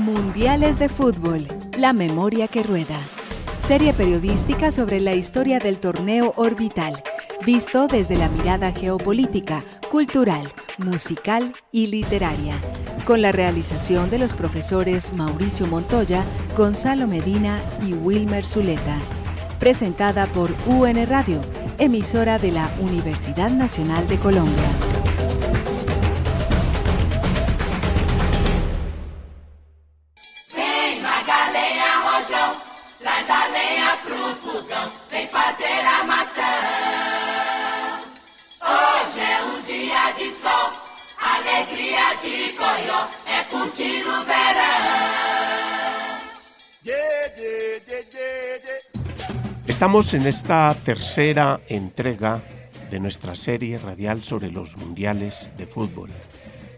Mundiales de Fútbol, la memoria que rueda. Serie periodística sobre la historia del torneo orbital, visto desde la mirada geopolítica, cultural, musical y literaria, con la realización de los profesores Mauricio Montoya, Gonzalo Medina y Wilmer Zuleta. Presentada por UN Radio, emisora de la Universidad Nacional de Colombia. Vem, Magalenha, Rojão, traz a lenha pro fogão, vem fazer a maçã. Hoje é dia de sol, alegria de Goió, é curtir o verão. Estamos en esta tercera entrega de nuestra serie radial sobre los mundiales de fútbol.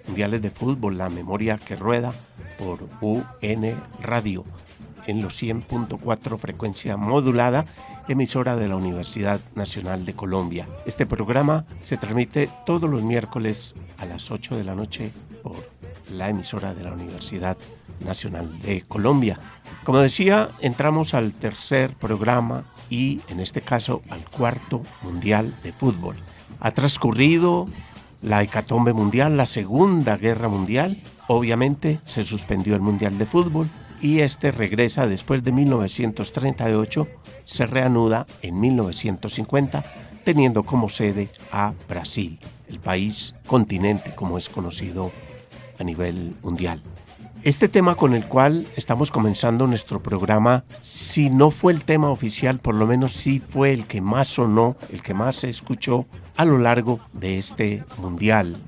Mundiales de fútbol, la memoria que rueda, por UN Radio, en los 100.4 frecuencia modulada, emisora de la Universidad Nacional de Colombia. Este programa se transmite todos los miércoles a las 8 de la noche por la emisora de la Universidad Nacional de Colombia. Como decía, entramos al tercer programa y en este caso al cuarto mundial de fútbol. Ha transcurrido la hecatombe mundial, la Segunda Guerra Mundial. Obviamente se suspendió el mundial de fútbol y este regresa después de 1938, se reanuda en 1950, teniendo como sede a Brasil, el país continente como es conocido a nivel mundial. Este tema con el cual estamos comenzando nuestro programa, si no fue el tema oficial, por lo menos sí fue el que más sonó, el que más se escuchó a lo largo de este mundial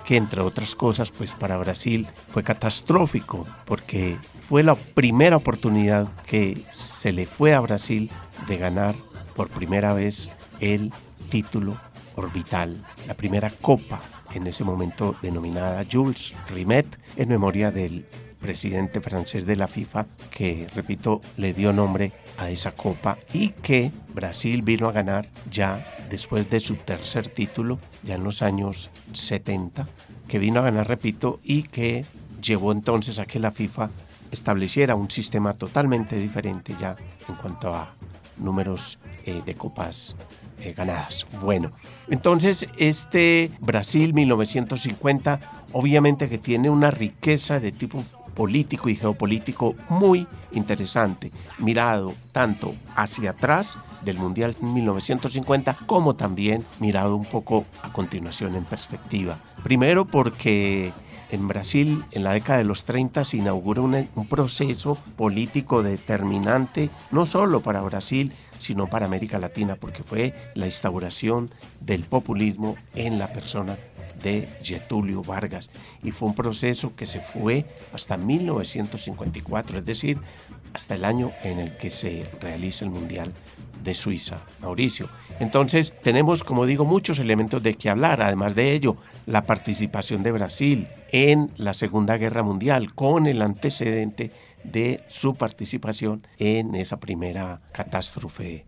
que entre otras cosas, pues para Brasil fue catastrófico, porque fue la primera oportunidad que se le fue a Brasil de ganar por primera vez el título orbital, la primera copa, en ese momento denominada Jules Rimet, en memoria del presidente francés de la FIFA, que, repito, le dio nombre a esa copa y que Brasil vino a ganar ya después de su tercer título, ya en los años 70, que vino a ganar, repito, y que llevó entonces a que la FIFA estableciera un sistema totalmente diferente ya en cuanto a números de copas ganadas. Bueno, entonces este Brasil 1950 obviamente que tiene una riqueza de tipo político y geopolítico muy interesante, mirado tanto hacia atrás del Mundial 1950 como también mirado un poco a continuación en perspectiva. Primero porque en Brasil, en la década de los 30, se inaugura un proceso político determinante, no solo para Brasil, sino para América Latina, porque fue la instauración del populismo en la persona de Getúlio Vargas. Y fue un proceso que se fue hasta 1954, es decir, hasta el año en el que se realiza el Mundial de Suiza, Mauricio. Entonces tenemos, como digo, muchos elementos de que hablar. Además de ello, la participación de Brasil en la Segunda Guerra Mundial, con el antecedente de su participación en esa primera catástrofe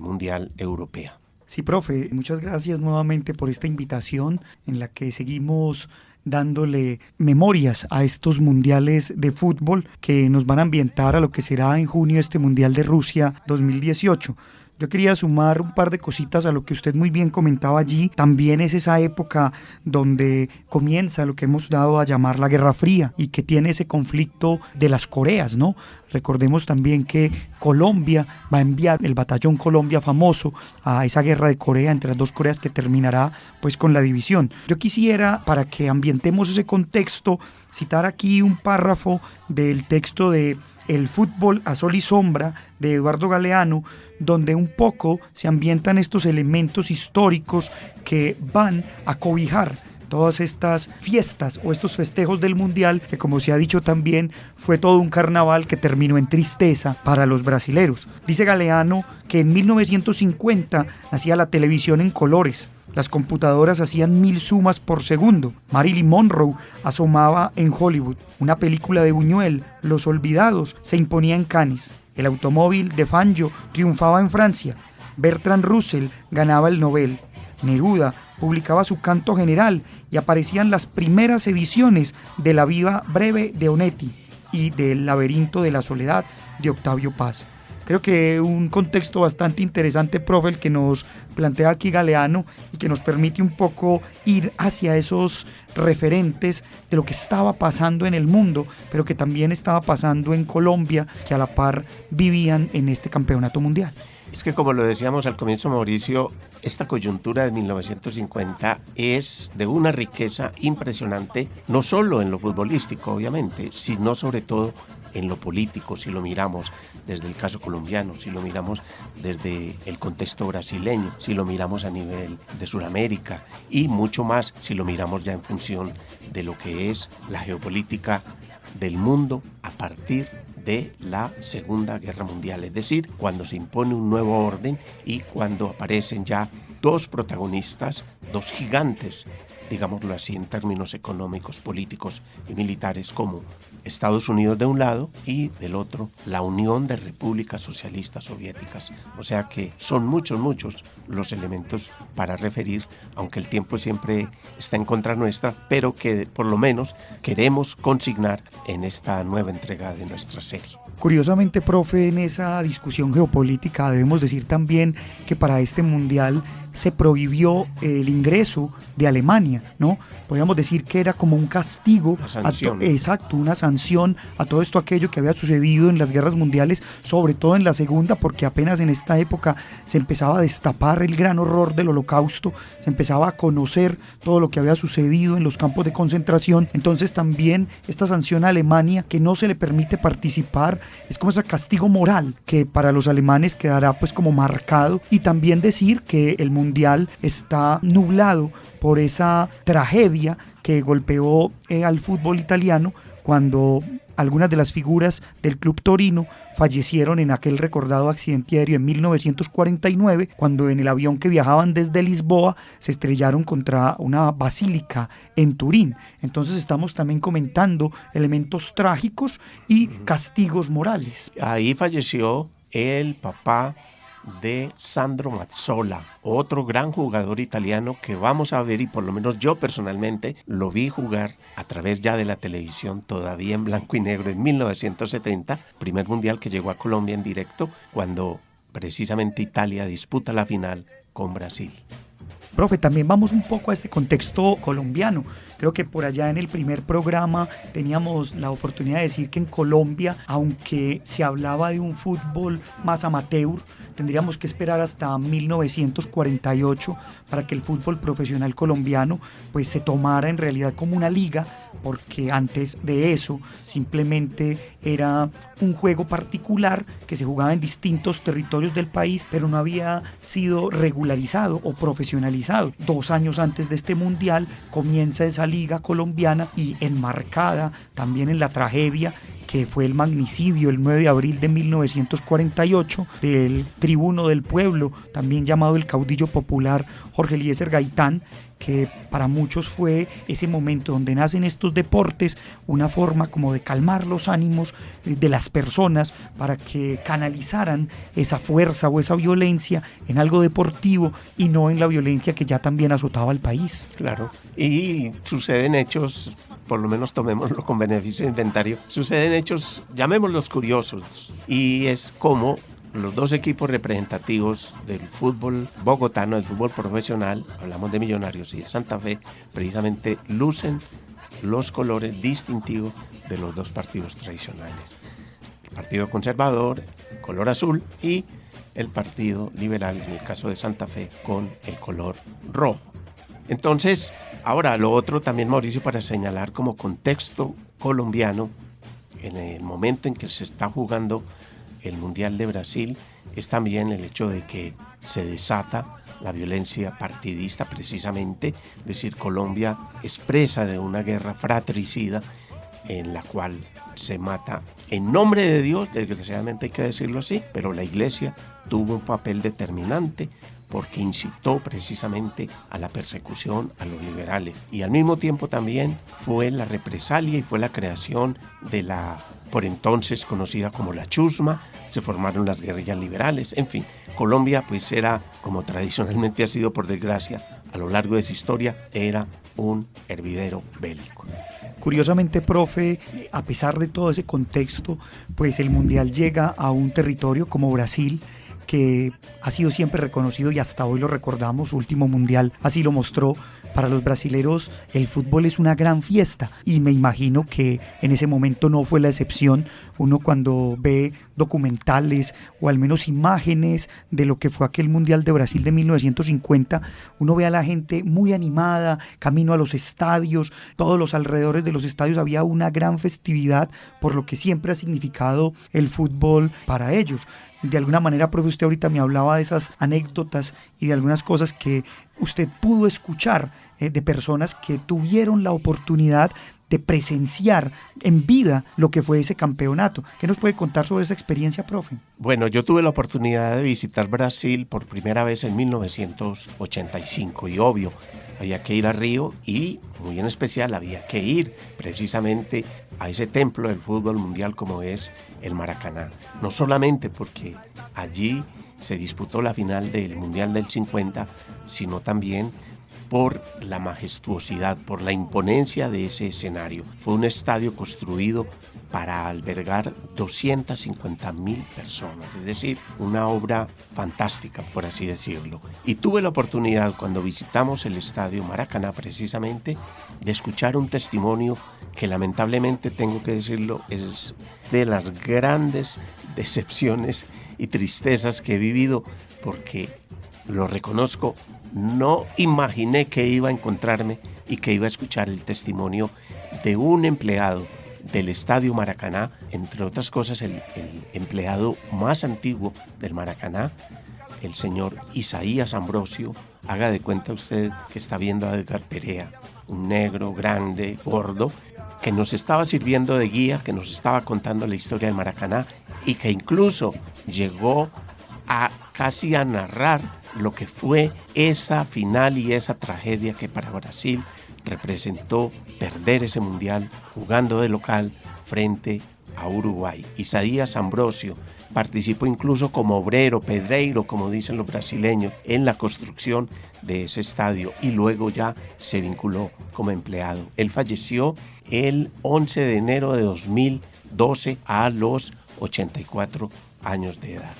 mundial europea. Sí, profe, muchas gracias nuevamente por esta invitación en la que seguimos dándole memorias a estos mundiales de fútbol que nos van a ambientar a lo que será en junio este Mundial de Rusia 2018. Yo quería sumar un par de cositas a lo que usted muy bien comentaba allí. También es esa época donde comienza lo que hemos dado a llamar la Guerra Fría y que tiene ese conflicto de las Coreas, ¿no? Recordemos también que Colombia va a enviar el batallón Colombia famoso a esa guerra de Corea entre las dos Coreas que terminará pues con la división. Yo quisiera, para que ambientemos ese contexto, citar aquí un párrafo del texto de El fútbol a sol y sombra de Eduardo Galeano, donde un poco se ambientan estos elementos históricos que van a cobijar todas estas fiestas o estos festejos del Mundial, que como se ha dicho también, fue todo un carnaval que terminó en tristeza para los brasileros. Dice Galeano que en 1950 nacía la televisión en colores. Las computadoras hacían 1000 sumas por segundo. Marilyn Monroe asomaba en Hollywood. Una película de Buñuel, Los Olvidados, se imponía en Cannes. El automóvil de Fangio triunfaba en Francia. Bertrand Russell ganaba el Nobel. Neruda publicaba su canto general y aparecían las primeras ediciones de La vida breve de Onetti. y del Laberinto de la Soledad de Octavio Paz. Creo que un contexto bastante interesante, profe, el que nos plantea aquí Galeano y que nos permite un poco ir hacia esos referentes de lo que estaba pasando en el mundo, pero que también estaba pasando en Colombia, que a la par vivían en este campeonato mundial. Es que, como lo decíamos al comienzo, Mauricio, esta coyuntura de 1950 es de una riqueza impresionante, no solo en lo futbolístico, obviamente, sino sobre todo en lo político, si lo miramos desde el caso colombiano, si lo miramos desde el contexto brasileño, si lo miramos a nivel de Sudamérica y mucho más si lo miramos ya en función de lo que es la geopolítica del mundo a partir de la Segunda Guerra Mundial, es decir, cuando se impone un nuevo orden y cuando aparecen ya dos protagonistas, dos gigantes, digámoslo así en términos económicos, políticos y militares, como Estados Unidos de un lado y del otro la Unión de Repúblicas Socialistas Soviéticas. O sea que son muchos los elementos para referir, aunque el tiempo siempre está en contra nuestra, pero que por lo menos queremos consignar en esta nueva entrega de nuestra serie. Curiosamente, profe, en esa discusión geopolítica debemos decir también que para este mundial se prohibió el ingreso de Alemania, ¿no? Podríamos decir que era como un castigo, una sanción a todo esto aquello que había sucedido en las guerras mundiales, sobre todo en la segunda, porque apenas en esta época se empezaba a destapar el gran horror del Holocausto, se empezaba a conocer todo lo que había sucedido en los campos de concentración. Entonces también esta sanción a Alemania, que no se le permite participar, es como ese castigo moral que para los alemanes quedará pues como marcado. Y también decir que el mundial está nublado por esa tragedia que golpeó al fútbol italiano cuando algunas de las figuras del Club Torino fallecieron en aquel recordado accidente aéreo en 1949, cuando en el avión que viajaban desde Lisboa se estrellaron contra una basílica en Turín. Entonces estamos también comentando elementos trágicos y castigos morales. Ahí falleció el papá de Sandro Mazzola, otro gran jugador italiano que vamos a ver, y por lo menos yo personalmente lo vi jugar a través ya de la televisión, todavía en blanco y negro, en 1970, primer mundial que llegó a Colombia en directo, cuando precisamente Italia disputa la final con Brasil. Profe, también vamos un poco a este contexto colombiano. Creo que por allá en el primer programa teníamos la oportunidad de decir que en Colombia, aunque se hablaba de un fútbol más amateur, tendríamos que esperar hasta 1948 para que el fútbol profesional colombiano pues se tomara en realidad como una liga, porque antes de eso simplemente era un juego particular que se jugaba en distintos territorios del país, pero no había sido regularizado o profesionalizado. 2 años antes de este mundial comienza esa liga colombiana y enmarcada también en la tragedia que fue el magnicidio el 9 de abril de 1948 del tribuno del pueblo, también llamado el caudillo popular Jorge Eliezer Gaitán, que para muchos fue ese momento donde nacen estos deportes, una forma como de calmar los ánimos de las personas para que canalizaran esa fuerza o esa violencia en algo deportivo y no en la violencia que ya también azotaba al país. Claro, y suceden hechos, por lo menos tomémoslo con beneficio de inventario, suceden hechos, llamémoslos curiosos, y es como los dos equipos representativos del fútbol bogotano, del fútbol profesional, hablamos de Millonarios y de Santa Fe, precisamente lucen los colores distintivos de los dos partidos tradicionales. El partido conservador, color azul, y el partido liberal, en el caso de Santa Fe, con el color rojo. Entonces, ahora lo otro también, Mauricio, para señalar como contexto colombiano, en el momento en que se está jugando el Mundial de Brasil, es también el hecho de que se desata la violencia partidista precisamente, es decir, Colombia es presa de una guerra fratricida en la cual se mata en nombre de Dios, desgraciadamente hay que decirlo así, pero la Iglesia tuvo un papel determinante porque incitó precisamente a la persecución a los liberales, y al mismo tiempo también fue la represalia y fue la creación de la por entonces conocida como la chusma, se formaron las guerrillas liberales, en fin, Colombia pues era, como tradicionalmente ha sido por desgracia, a lo largo de su historia, era un hervidero bélico. Curiosamente, profe, a pesar de todo ese contexto, pues el Mundial llega a un territorio como Brasil, que ha sido siempre reconocido y hasta hoy lo recordamos. Su último Mundial así lo mostró. Para los brasileros el fútbol es una gran fiesta y me imagino que en ese momento no fue la excepción. Uno cuando ve documentales o al menos imágenes de lo que fue aquel Mundial de Brasil de 1950, uno ve a la gente muy animada, camino a los estadios, todos los alrededores de los estadios había una gran festividad por lo que siempre ha significado el fútbol para ellos. De alguna manera, profe, usted ahorita me hablaba de esas anécdotas y de algunas cosas que usted pudo escuchar de personas que tuvieron la oportunidad de presenciar en vida lo que fue ese campeonato. ¿Qué nos puede contar sobre esa experiencia, profe? Bueno, yo tuve la oportunidad de visitar Brasil por primera vez en 1985 y obvio, había que ir a Río y muy en especial había que ir precisamente a ese templo del fútbol mundial como es el Maracaná. No solamente porque allí se disputó la final del Mundial del 50, sino también por la majestuosidad, por la imponencia de ese escenario. Fue un estadio construido para albergar 250.000 personas, es decir, una obra fantástica, por así decirlo. Y tuve la oportunidad, cuando visitamos el estadio Maracaná precisamente, de escuchar un testimonio que lamentablemente, tengo que decirlo, es de las grandes decepciones y tristezas que he vivido, porque lo reconozco, no imaginé que iba a encontrarme y que iba a escuchar el testimonio de un empleado del Estadio Maracaná, entre otras cosas el empleado más antiguo del Maracaná, el señor Isaías Ambrosio. Haga de cuenta usted que está viendo a Edgar Perea, un negro, grande, gordo, que nos estaba sirviendo de guía, que nos estaba contando la historia del Maracaná y que incluso llegó a casi a narrar lo que fue esa final y esa tragedia que para Brasil representó perder ese mundial jugando de local frente a Uruguay. Isaías Ambrosio participó incluso como obrero, pedreiro, como dicen los brasileños, en la construcción de ese estadio y luego ya se vinculó como empleado. Él falleció el 11 de enero de 2012 a los 84 años de edad.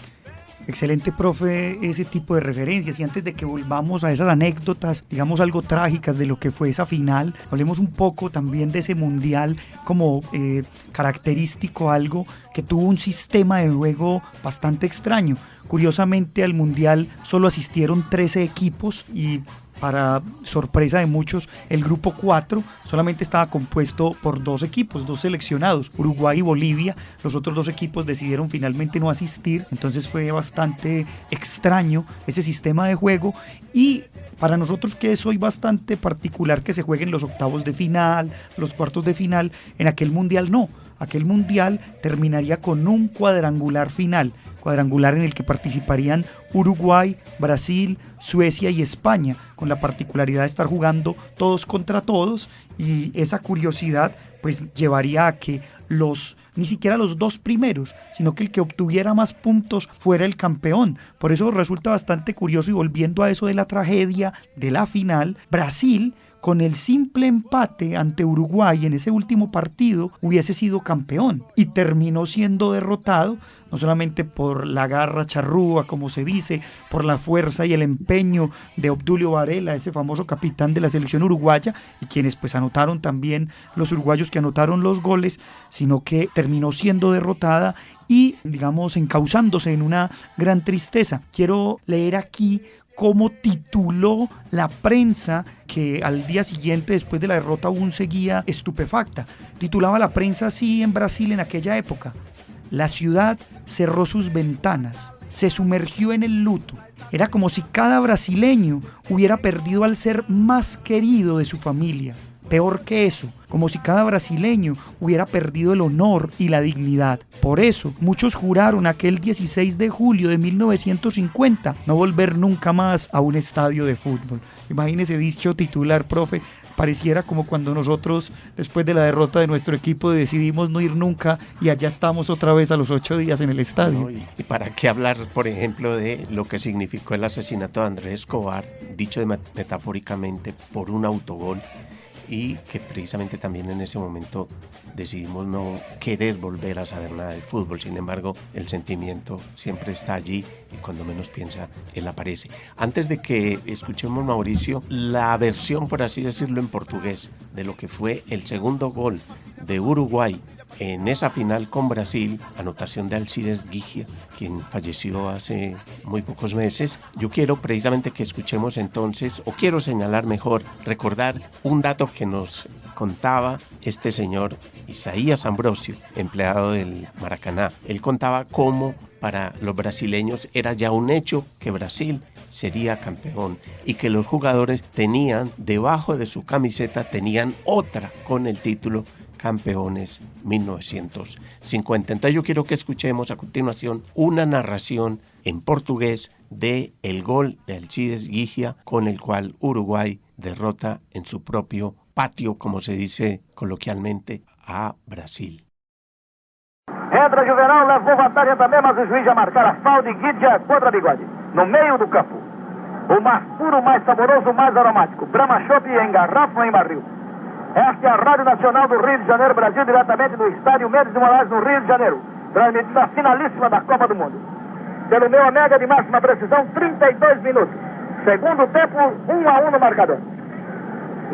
Excelente, profe, ese tipo de referencias. Y antes de que volvamos a esas anécdotas, digamos algo trágicas de lo que fue esa final, hablemos un poco también de ese mundial como característico, algo que tuvo un sistema de juego bastante extraño. Curiosamente al mundial solo asistieron 13 equipos y para sorpresa de muchos, el grupo 4 solamente estaba compuesto por 2 equipos, 2 seleccionados, Uruguay y Bolivia. Los otros 2 equipos decidieron finalmente no asistir, entonces fue bastante extraño ese sistema de juego y para nosotros que es hoy bastante particular que se jueguen los octavos de final, los cuartos de final, en aquel mundial no. Aquel mundial terminaría con un cuadrangular final, cuadrangular en el que participarían Uruguay, Brasil, Suecia y España, con la particularidad de estar jugando todos contra todos, y esa curiosidad pues llevaría a que ni siquiera los 2 primeros, sino que el que obtuviera más puntos fuera el campeón. Por eso resulta bastante curioso, y volviendo a eso de la tragedia de la final, Brasil, con el simple empate ante Uruguay en ese último partido, hubiese sido campeón y terminó siendo derrotado, no solamente por la garra charrúa, como se dice, por la fuerza y el empeño de Obdulio Varela, ese famoso capitán de la selección uruguaya, y quienes pues anotaron también, los uruguayos que anotaron los goles, sino que terminó siendo derrotada y, digamos, encauzándose en una gran tristeza. Quiero leer aquí cómo tituló la prensa, que al día siguiente, después de la derrota, aún seguía estupefacta. Titulaba la prensa así en Brasil en aquella época: la ciudad cerró sus ventanas, se sumergió en el luto. Era como si cada brasileño hubiera perdido al ser más querido de su familia. Peor que eso, como si cada brasileño hubiera perdido el honor y la dignidad. Por eso, muchos juraron aquel 16 de julio de 1950 no volver nunca más a un estadio de fútbol. Imagínese dicho titular, profe. Pareciera como cuando nosotros, después de la derrota de nuestro equipo, decidimos no ir nunca y allá estamos otra vez a los 8 días en el estadio. No, y para qué hablar, por ejemplo, de lo que significó el asesinato de Andrés Escobar, dicho metafóricamente, por un autogol. y que precisamente también en ese momento decidimos no querer volver a saber nada de fútbol. Sin embargo, el sentimiento siempre está allí y cuando menos piensa, él aparece. Antes de que escuchemos, Mauricio, la versión, por así decirlo, en portugués de lo que fue el segundo gol de Uruguay en esa final con Brasil, anotación de Alcides Gigia, quien falleció hace muy pocos meses. Yo quiero precisamente que escuchemos entonces, o quiero señalar mejor, recordar un dato que nos contaba este señor Isaías Ambrosio, empleado del Maracaná. Él contaba cómo para los brasileños era ya un hecho que Brasil sería campeón y que los jugadores tenían debajo de su camiseta, tenían otra con el título Campeones 1950. Entonces yo quiero que escuchemos a continuación una narración en portugués de el gol de Alcides Gigia con el cual Uruguay derrota en su propio patio, como se dice coloquialmente, a Brasil. Entra Juvenal, levou vantagem também, mas o juiz já marcar a falta de Gigia contra Bigode, no meio do campo. O mais puro, o mais saboroso, o mais aromático. Brahma Chopp em garrafa ou em barril. Esta é a Rádio Nacional do Rio de Janeiro, Brasil, diretamente do estádio Mendes de Moraes, no Rio de Janeiro, transmitindo a finalíssima da Copa do Mundo. Pelo meu Omega de máxima precisão, 32 minutos. Segundo tempo, 1-1 no marcador.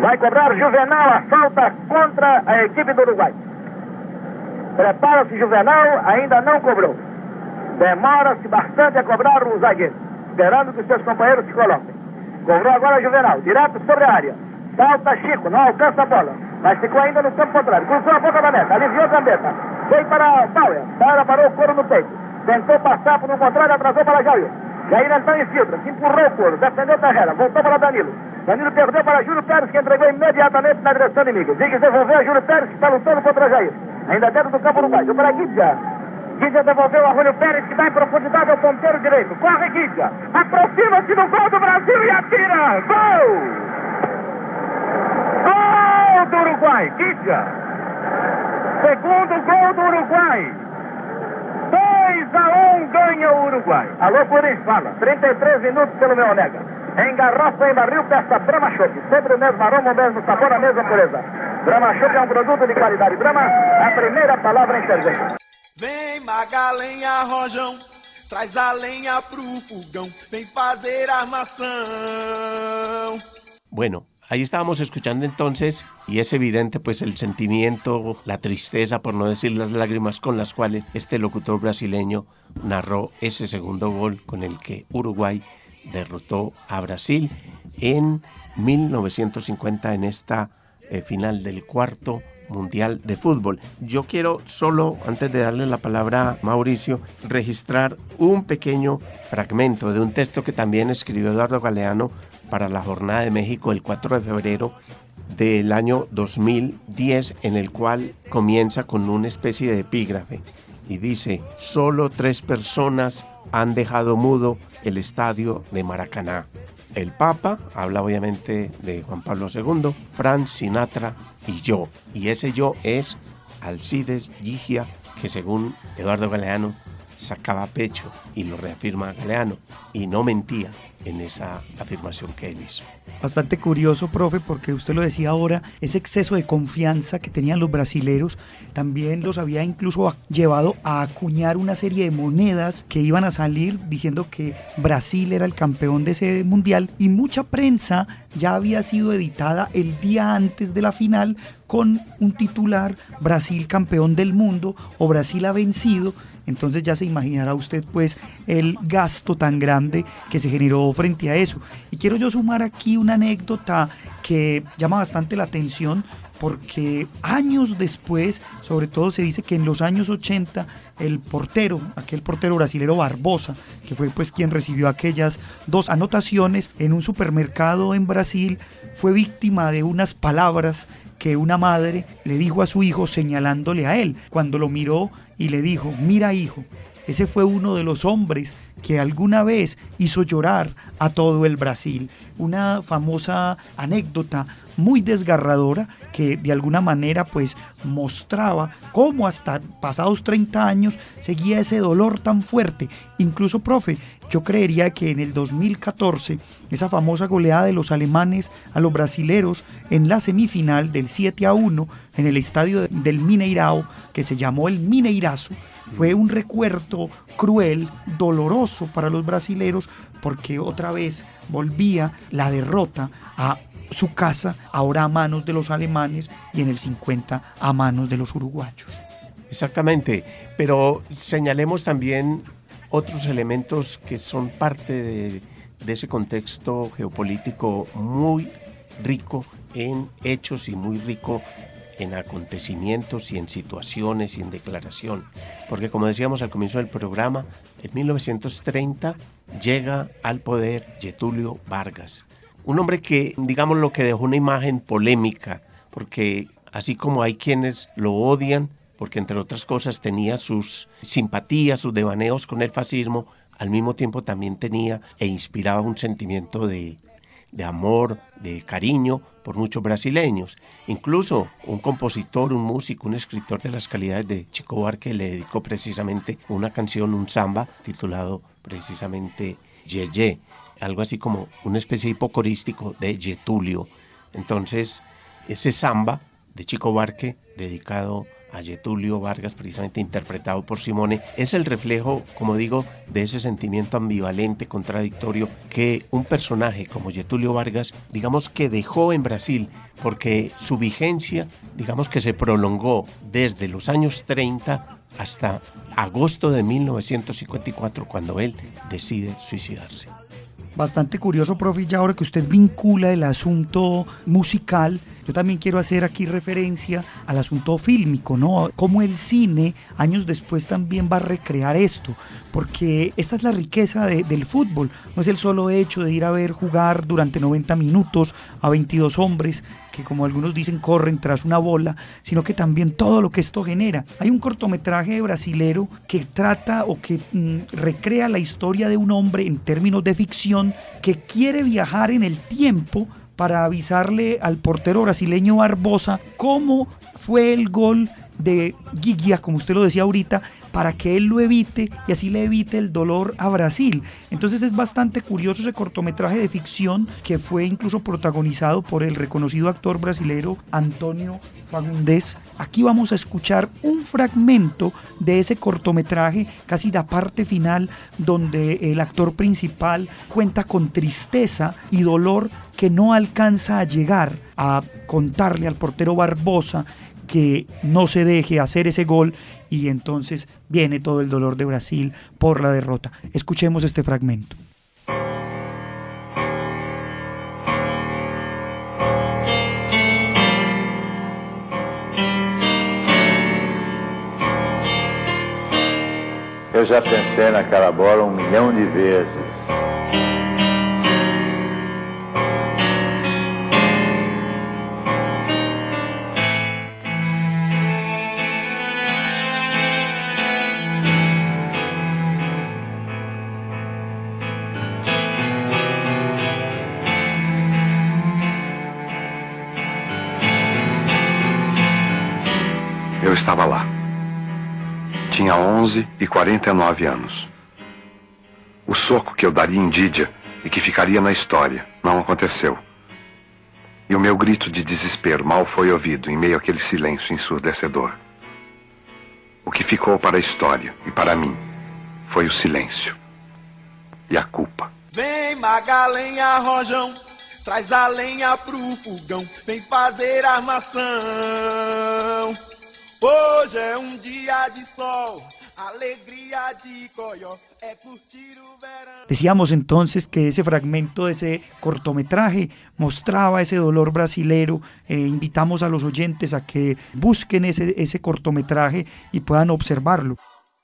Vai cobrar Juvenal a falta contra a equipe do Uruguai. Prepara-se Juvenal, ainda não cobrou. Demora-se bastante a cobrar o zagueiro, esperando que os seus companheiros se coloquem. Cobrou agora Juvenal, direto sobre a área. Falta Chico, não alcança a bola, mas ficou ainda no campo contrário. Cruzou a boca da meta, aliviou a gambeta. Veio para Bauer, Bauer parou o couro no peito. Tentou passar por um contrário, atrasou para Jair. Jair então infiltra, se empurrou o couro, defendeu Terreira, voltou para Danilo. Danilo perdeu para Júlio Pérez, que entregou imediatamente na direção inimiga. Ziggs devolveu a Júlio Pérez, que está lutando contra Jair. Ainda dentro do campo uruguaio, para Gigia. Gigia devolveu a Júlio Pérez, que dá em profundidade ao ponteiro direito. Corre Gigia, aproxima-se do gol do Brasil e atira. Gol! Gol do Uruguai, Gigia. Segundo gol do Uruguai. 2-1 ganha o Uruguai. Alô, Corinthians, fala. 33 minutos pelo meu Omega. Em garrafa, em barril, peça Brahma Chopp. Sempre o mesmo aroma, o mesmo sabor, a mesma pureza. Brahma Chopp é um produto de qualidade. Brahma, a primeira palavra em cerveja. Vem Magalenha Rojão, traz a lenha pro fogão, vem fazer armação. Bueno, ahí estábamos escuchando entonces, y es evidente pues el sentimiento, la tristeza, por no decir las lágrimas con las cuales este locutor brasileño narró ese segundo gol con el que Uruguay derrotó a Brasil en 1950 en esta final del cuarto Mundial de Fútbol. Yo quiero solo, antes de darle la palabra a Mauricio, registrar un pequeño fragmento de un texto que también escribió Eduardo Galeano para la Jornada de México el 4 de febrero del año 2010, en el cual comienza con una especie de epígrafe y dice: solo 3 personas han dejado mudo el estadio de Maracaná. El Papa, habla obviamente de Juan Pablo II, Frank Sinatra y yo. Y ese yo es Alcides Gigia, que según Eduardo Galeano sacaba pecho, y lo reafirma Galeano, y no mentía en esa afirmación que él hizo. Bastante curioso, profe, porque usted lo decía ahora, ese exceso de confianza que tenían los brasileros también los había incluso llevado a acuñar una serie de monedas que iban a salir diciendo que Brasil era el campeón de ese mundial, y mucha prensa ya había sido editada el día antes de la final con un titular: Brasil campeón del mundo o Brasil ha vencido. Entonces ya se imaginará usted pues el gasto tan grande que se generó frente a eso. Y quiero yo sumar aquí una anécdota que llama bastante la atención, porque años después, sobre todo se dice que en los años 80, aquel portero brasilero Barbosa, que fue pues quien recibió aquellas 2 anotaciones en un supermercado en Brasil, fue víctima de unas palabras que una madre le dijo a su hijo señalándole a él, cuando lo miró y le dijo: mira, hijo, ese fue uno de los hombres que alguna vez hizo llorar a todo el Brasil. Una famosa anécdota muy desgarradora que de alguna manera pues mostraba cómo hasta pasados 30 años seguía ese dolor tan fuerte. Incluso, profe, yo creería que en el 2014, esa famosa goleada de los alemanes a los brasileros en la semifinal del 7-1 en el estadio del Mineirao, que se llamó el Mineirazo, fue un recuerdo cruel, doloroso para los brasileros, porque otra vez volvía la derrota a su casa, ahora a manos de los alemanes y en el 50 a manos de los uruguayos. Exactamente, pero señalemos también otros elementos que son parte de ese contexto geopolítico muy rico en hechos y muy rico en acontecimientos y en situaciones y en declaración. Porque como decíamos al comienzo del programa, en 1930 llega al poder Getúlio Vargas. Un hombre que, digamos, lo que dejó una imagen polémica, porque así como hay quienes lo odian, porque entre otras cosas tenía sus simpatías, sus devaneos con el fascismo, al mismo tiempo también tenía e inspiraba un sentimiento de amor, de cariño por muchos brasileños. Incluso un compositor, un músico, un escritor de las calidades de Chico Buarque le dedicó precisamente una canción, un samba, titulado precisamente Yeye, algo así como una especie de hipocorístico de Getúlio. Entonces, ese samba de Chico Buarque, dedicado a Getúlio Vargas, precisamente interpretado por Simone, es el reflejo, como digo, de ese sentimiento ambivalente, contradictorio, que un personaje como Getúlio Vargas, digamos que dejó en Brasil, porque su vigencia, digamos que se prolongó desde los años 30 hasta agosto de 1954, cuando él decide suicidarse. Bastante curioso, profe, ya ahora que usted vincula el asunto musical, yo también quiero hacer aquí referencia al asunto fílmico, ¿no? Cómo el cine, años después, también va a recrear esto, porque esta es la riqueza del fútbol. No es el solo hecho de ir a ver jugar durante 90 minutos a 22 hombres, que como algunos dicen corren tras una bola, sino que también todo lo que esto genera. Hay un cortometraje brasilero que trata o que recrea la historia de un hombre en términos de ficción que quiere viajar en el tiempo para avisarle al portero brasileño Barbosa cómo fue el gol de Guigua, como usted lo decía ahorita, para que él lo evite y así le evite el dolor a Brasil. Entonces es bastante curioso ese cortometraje de ficción que fue incluso protagonizado por el reconocido actor brasilero Antônio Fagundes. Aquí vamos a escuchar un fragmento de ese cortometraje, casi la parte final, donde el actor principal cuenta con tristeza y dolor que no alcanza a llegar a contarle al portero Barbosa que no se deje hacer ese gol, y entonces viene todo el dolor de Brasil por la derrota. Escuchemos este fragmento. Eu já pensei naquela bola 1 milhão de vezes. Eu estava lá. Tinha 11 e 49 anos. O soco que eu daria em Didia e que ficaria na história não aconteceu. E o meu grito de desespero mal foi ouvido em meio àquele silêncio ensurdecedor. O que ficou para a história e para mim foi o silêncio e a culpa. Vem Magalenha Rojão, traz a lenha pro fogão, vem fazer armação. Hoje é dia de sol, alegría de Coyó, é curtir o verão. Decíamos entonces que ese fragmento de ese cortometraje mostraba ese dolor brasilero. Invitamos a los oyentes a que busquen ese cortometraje y puedan observarlo.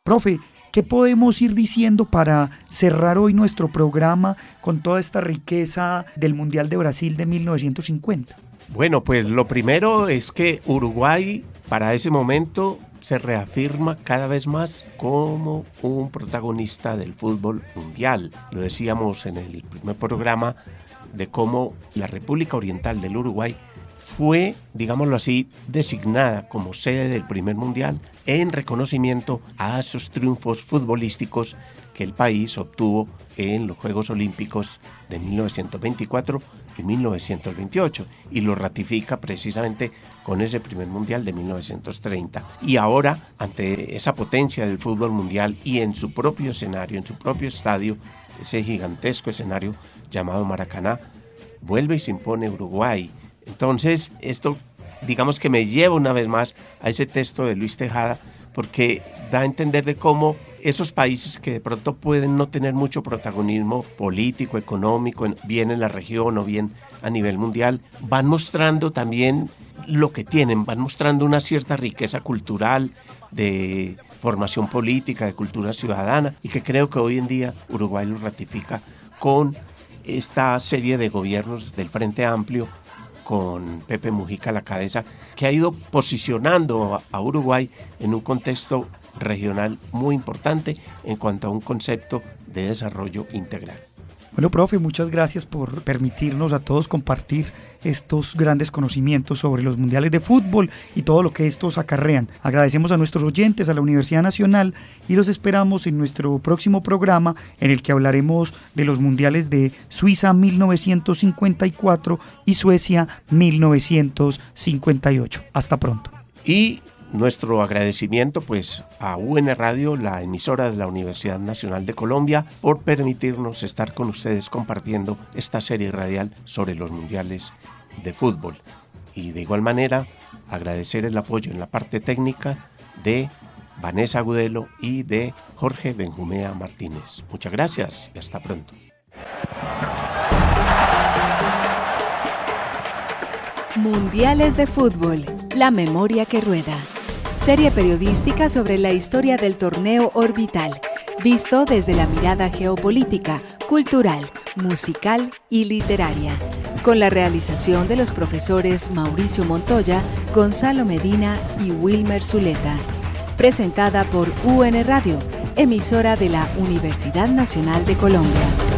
Profe, ¿qué podemos ir diciendo para cerrar hoy nuestro programa con toda esta riqueza del Mundial de Brasil de 1950? Bueno, pues lo primero es que Uruguay para ese momento se reafirma cada vez más como un protagonista del fútbol mundial. Lo decíamos en el primer programa de cómo la República Oriental del Uruguay fue, digámoslo así, designada como sede del primer mundial en reconocimiento a esos triunfos futbolísticos que el país obtuvo en los Juegos Olímpicos de 1924 y 1928, y lo ratifica precisamente con ese primer mundial de 1930. Y ahora, ante esa potencia del fútbol mundial y en su propio escenario, en su propio estadio, ese gigantesco escenario llamado Maracaná, vuelve y se impone Uruguay. Entonces, esto, digamos que me lleva una vez más a ese texto de Luis Tejada, porque da a entender de cómo esos países que de pronto pueden no tener mucho protagonismo político, económico, bien en la región o bien a nivel mundial, van mostrando también lo que tienen, van mostrando una cierta riqueza cultural, de formación política, de cultura ciudadana, y que creo que hoy en día Uruguay lo ratifica con esta serie de gobiernos del Frente Amplio, con Pepe Mujica a la cabeza, que ha ido posicionando a Uruguay en un contexto regional muy importante en cuanto a un concepto de desarrollo integral. Bueno, profe, muchas gracias por permitirnos a todos compartir estos grandes conocimientos sobre los mundiales de fútbol y todo lo que estos acarrean. Agradecemos a nuestros oyentes, a la Universidad Nacional, y los esperamos en nuestro próximo programa, en el que hablaremos de los mundiales de Suiza 1954 y Suecia 1958. Hasta pronto. Y nuestro agradecimiento pues a UN Radio, la emisora de la Universidad Nacional de Colombia, por permitirnos estar con ustedes compartiendo esta serie radial sobre los mundiales de fútbol. Y de igual manera agradecer el apoyo en la parte técnica de Vanessa Agudelo y de Jorge Benjumea Martínez. Muchas gracias y hasta pronto. Mundiales de fútbol, la memoria que rueda. Serie periodística sobre la historia del torneo orbital, visto desde la mirada geopolítica, cultural, musical y literaria, con la realización de los profesores Mauricio Montoya, Gonzalo Medina y Wilmer Zuleta. Presentada por UN Radio, emisora de la Universidad Nacional de Colombia.